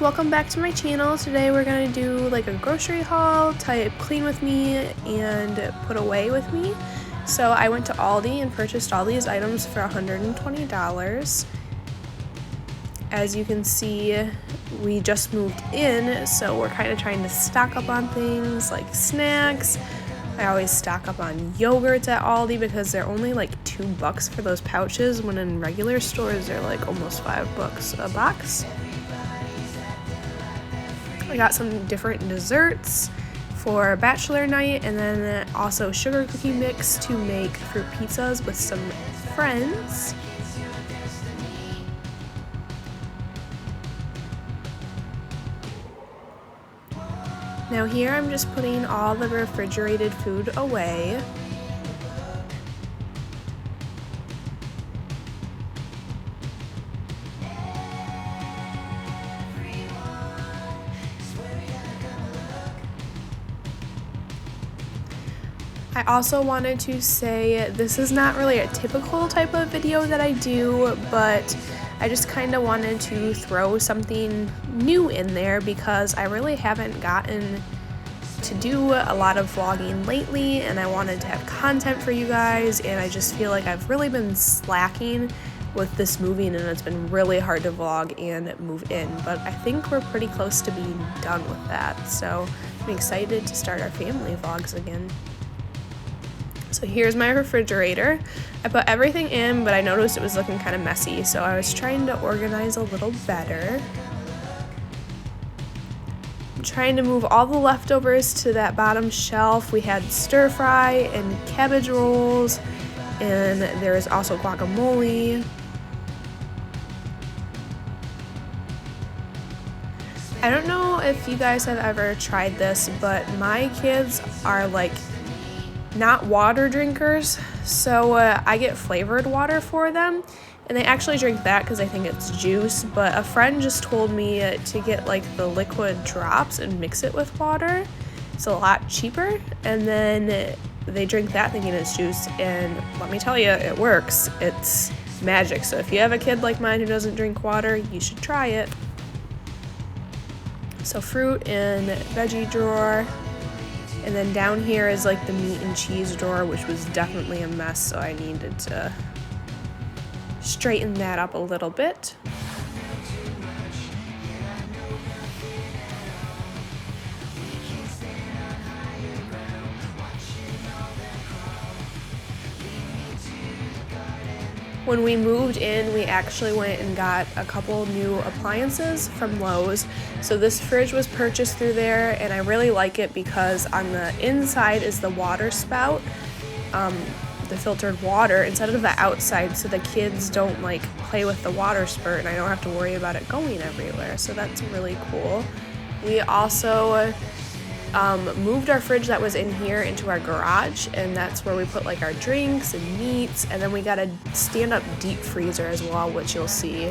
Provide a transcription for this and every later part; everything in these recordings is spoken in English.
welcome back to my channel. Today we're gonna do like a grocery haul type clean with me and put away with me. So I went to Aldi and purchased all these items for $120. As you can see, we just moved in, so we're kind of trying to stock up on things like snacks. I always stock up on yogurts at Aldi because they're only like $2 for those pouches, when in regular stores they're like almost $5 a box. I got some different desserts for bachelor night, and then also sugar cookie mix to make fruit pizzas with some friends. Now here I'm just putting all the refrigerated food away. I also wanted to say this is not really a typical type of video that I do, but I just kind of wanted to throw something new in there because I really haven't gotten to do a lot of vlogging lately, and I wanted to have content for you guys, and I just feel like I've really been slacking with this moving, and it's been really hard to vlog and move in, but I think we're pretty close to being done with that, so I'm excited to start our family vlogs again. So here's my refrigerator. I put everything in, but I noticed it was looking kind of messy, so I was trying to organize a little better. I'm trying to move all the leftovers to that bottom shelf. We had stir fry and cabbage rolls, and there is also guacamole. I don't know if you guys have ever tried this, but my kids are like not water drinkers, so I get flavored water for them, and they actually drink that because I think it's juice, but a friend just told me to get like the liquid drops and mix it with water. It's a lot cheaper, and then they drink that thinking it's juice, and let me tell you, it works. It's magic. So if you have a kid like mine who doesn't drink water, you should try it. So fruit and veggie drawer. And then down here is like the meat and cheese drawer, which was definitely a mess, so I needed to straighten that up a little bit. When we moved in, we actually went and got a couple new appliances from Lowe's. So this fridge was purchased through there, and I really like it because on the inside is the water spout, the filtered water, instead of the outside, so the kids don't like play with the water spurt and I don't have to worry about it going everywhere. So that's really cool. We also moved our fridge that was in here into our garage, and that's where we put like our drinks and meats, and then we got a stand-up deep freezer as well, which you'll see,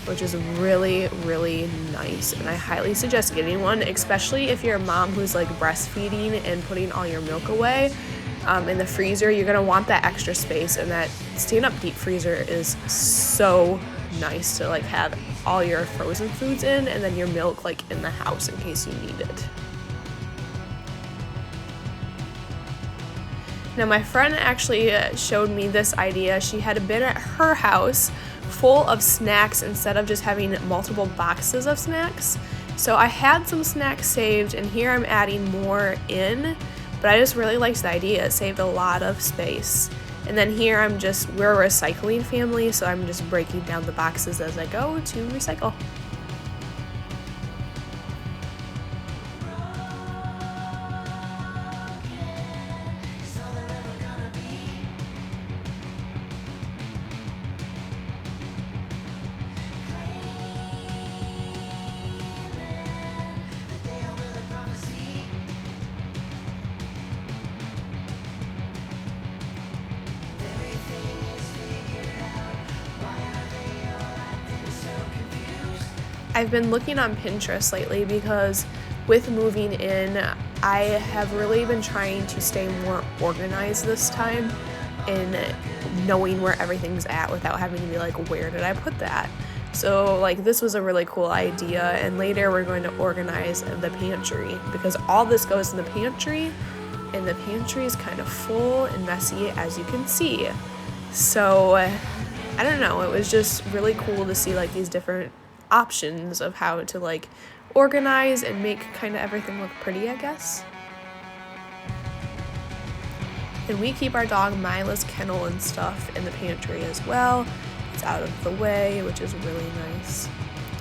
which is really, really nice, and I highly suggest getting one, especially if you're a mom who's like breastfeeding and putting all your milk away. In the freezer, you're gonna want that extra space, and that stand-up deep freezer is so nice to like have all your frozen foods in, and then your milk like in the house in case you need it. Now my friend actually showed me this idea. She had been at her house full of snacks instead of just having multiple boxes of snacks. So I had some snacks saved, and here I'm adding more in, but I just really liked the idea. It saved a lot of space. And then here we're a recycling family, so I'm just breaking down the boxes as I go to recycle. I've been looking on Pinterest lately because with moving in, I have really been trying to stay more organized this time in knowing where everything's at without having to be like, where did I put that? So like this was a really cool idea, and later we're going to organize the pantry because all this goes in the pantry, and the pantry is kind of full and messy, as you can see. So I don't know, it was just really cool to see like these different options of how to like organize and make kind of everything look pretty, I guess. And we keep our dog Mila's kennel and stuff in the pantry as well. It's out of the way, which is really nice.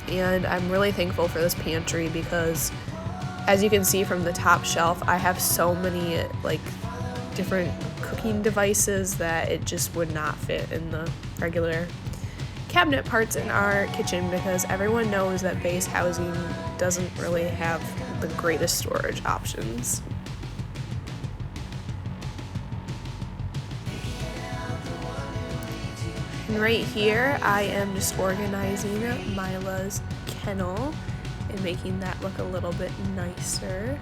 And I'm really thankful for this pantry because, as you can see from the top shelf, I have so many like different cooking devices that it just would not fit in the regular cabinet parts in our kitchen, because everyone knows that base housing doesn't really have the greatest storage options. And right here, I am just organizing Mila's kennel and making that look a little bit nicer.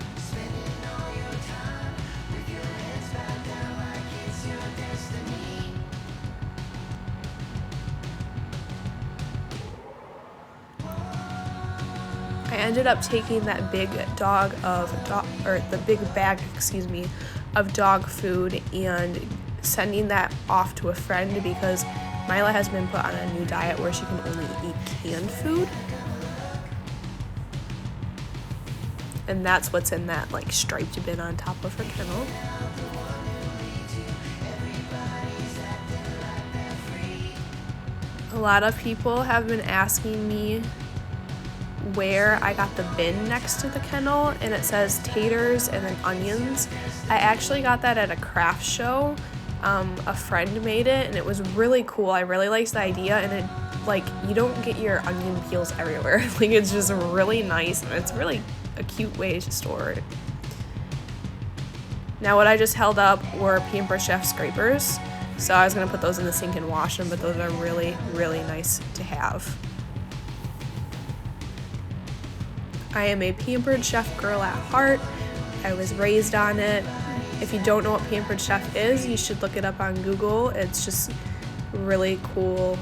I ended up taking that big bag of dog food and sending that off to a friend because Mila has been put on a new diet where she can only eat canned food. And that's what's in that like striped bin on top of her kennel. A lot of people have been asking me where I got the bin next to the kennel, and it says taters and then onions. I actually got that at a craft show. A friend made it and it was really cool. I really liked the idea, and it like you don't get your onion peels everywhere. Like it's just really nice, and it's really a cute way to store it. Now what I just held up were Pampered Chef scrapers. So I was gonna put those in the sink and wash them, but those are really, really nice to have. I am a Pampered Chef girl at heart. I was raised on it. If you don't know what Pampered Chef is, you should look it up on Google. It's just really cool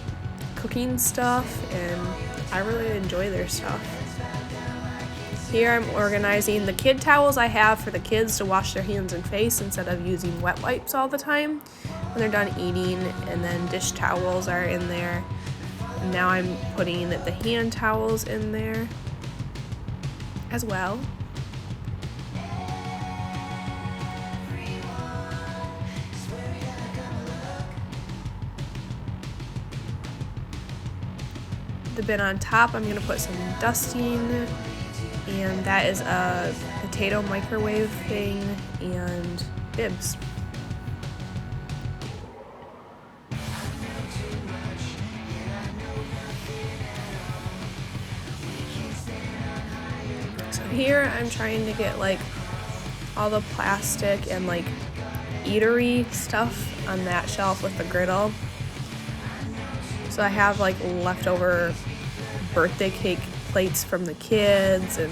cooking stuff, and I really enjoy their stuff. Here I'm organizing the kid towels I have for the kids to wash their hands and face instead of using wet wipes all the time when they're done eating, and then dish towels are in there. And now I'm putting the hand towels in there as well. The bin on top, I'm going to put some dusting, and that is a potato microwave thing and bibs. So here I'm trying to get like all the plastic and like eatery stuff on that shelf with the griddle. So I have like leftover birthday cake plates from the kids and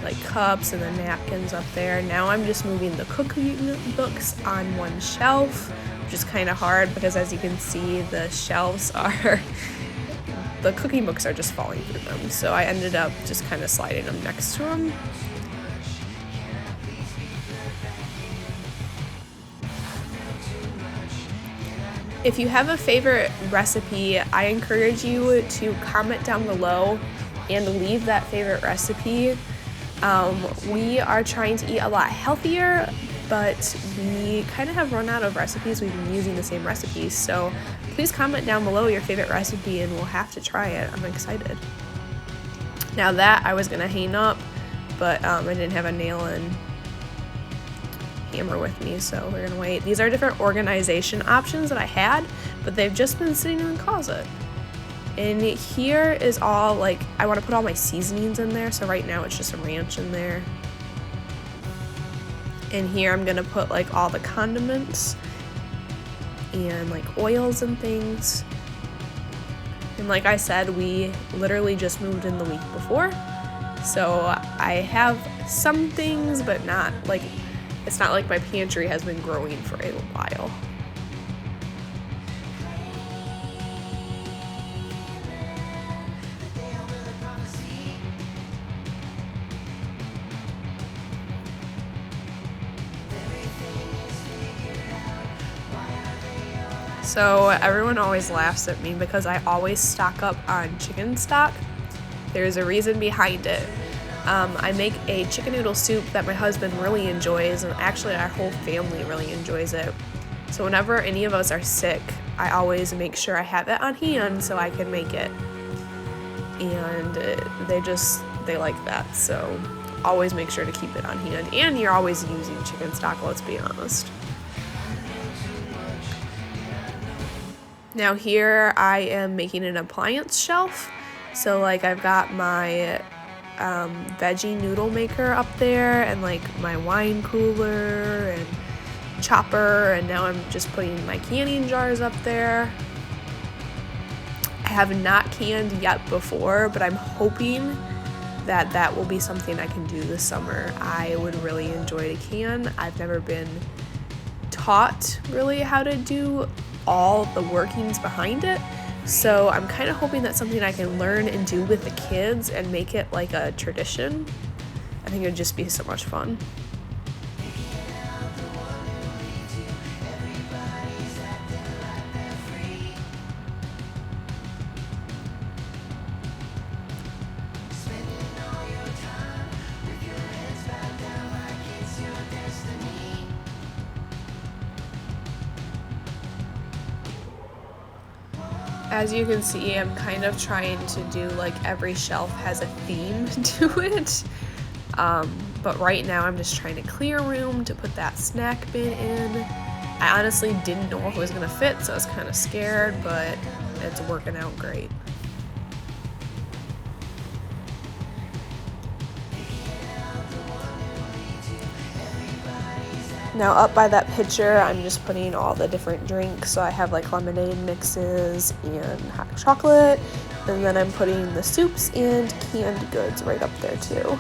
like cups and the napkins up there. Now I'm just moving the cooking books on one shelf, which is kind of hard because, as you can see, the shelves are, the cooking books are just falling through them. So I ended up just kind of sliding them next to them. If you have a favorite recipe, I encourage you to comment down below and leave that favorite recipe. We are trying to eat a lot healthier, but we kind of have run out of recipes. We've been using the same recipes, so please comment down below your favorite recipe and we'll have to try it. I'm excited. Now that I was gonna hang up, but I didn't have a nail and hammer with me, so we're gonna wait. These are different organization options that I had, but they've just been sitting in the closet. And here is all, like, I want to put all my seasonings in there, so right now it's just a ranch in there. And here I'm gonna put like all the condiments and like oils and things. And like I said, we literally just moved in the week before, so I have some things, but not like, it's not like my pantry has been growing for a while. So everyone always laughs at me because I always stock up on chicken stock. There's a reason behind it. I make a chicken noodle soup that my husband really enjoys, and actually our whole family really enjoys it. So whenever any of us are sick, I always make sure I have it on hand so I can make it. And they like that, so always make sure to keep it on hand. And you're always using chicken stock, let's be honest. Now here I am making an appliance shelf. So like I've got my veggie noodle maker up there, and like my wine cooler and chopper, and now I'm just putting my canning jars up there. I have not canned yet before, but I'm hoping that will be something I can do this summer. I would really enjoy to can. I've never been taught really how to do all the workings behind it. So I'm kind of hoping that's something I can learn and do with the kids and make it like a tradition. I think it would just be so much fun. As you can see, I'm kind of trying to do like every shelf has a theme to it. But right now I'm just trying to clear room to put that snack bin in. I honestly didn't know if it was gonna fit, so I was kind of scared, but it's working out great. Now up by that pitcher, I'm just putting all the different drinks. So I have like lemonade mixes and hot chocolate, and then I'm putting the soups and canned goods right up there too.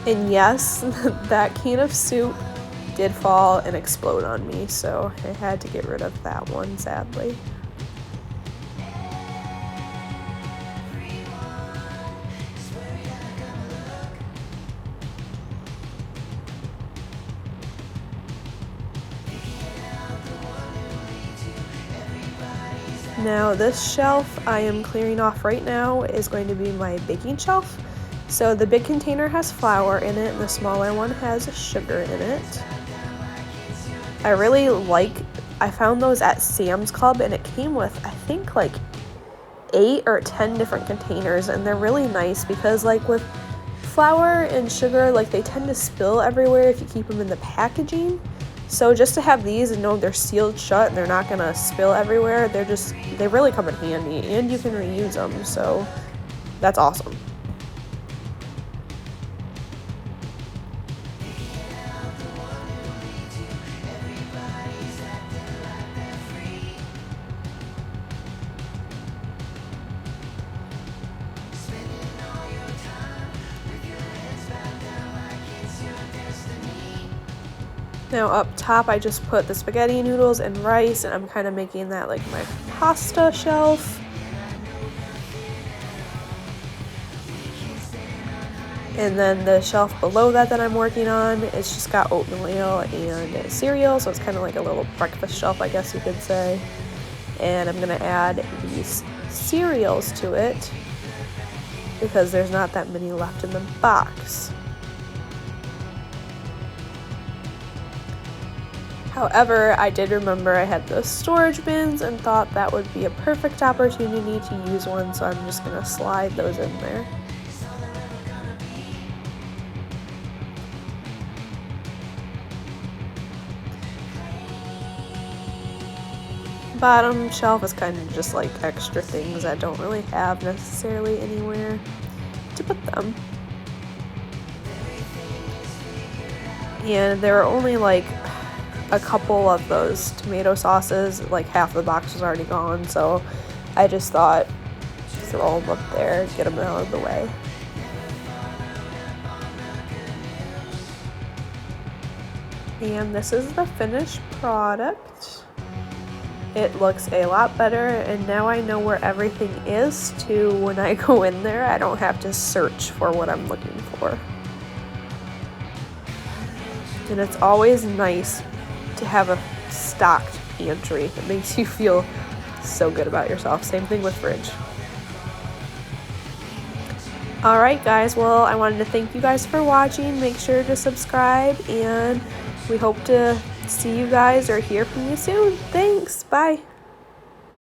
And yes, that can of soup did fall and explode on me, so I had to get rid of that one, sadly. Now this shelf I am clearing off right now is going to be my baking shelf. So the big container has flour in it and the smaller one has sugar in it. I found those at Sam's Club, and it came with I think like 8 or 10 different containers, and they're really nice because like with flour and sugar, like they tend to spill everywhere if you keep them in the packaging. So just to have these and know they're sealed shut and they're not gonna spill everywhere, they really come in handy, and you can reuse them, so that's awesome. Now up top I just put the spaghetti noodles and rice, and I'm kind of making that like my pasta shelf. And then the shelf below that I'm working on, it's just got oatmeal and cereal, so it's kind of like a little breakfast shelf, I guess you could say. And I'm gonna add these cereals to it because there's not that many left in the box. However, I did remember I had those storage bins and thought that would be a perfect opportunity to use one, so I'm just going to slide those in there. Bottom shelf is kind of just like extra things I don't really have necessarily anywhere to put them. And there are only like a couple of those tomato sauces, like half the box was already gone, so I just thought throw them up there, get them out of the way. And this is the finished product. It looks a lot better, and now I know where everything is too. When I go in there, I don't have to search for what I'm looking for. And it's always nice to have a stocked pantry. It makes you feel so good about yourself. Same thing with fridge. All right, guys. Well, I wanted to thank you guys for watching. Make sure to subscribe, and we hope to see you guys or hear from you soon. Thanks. Bye.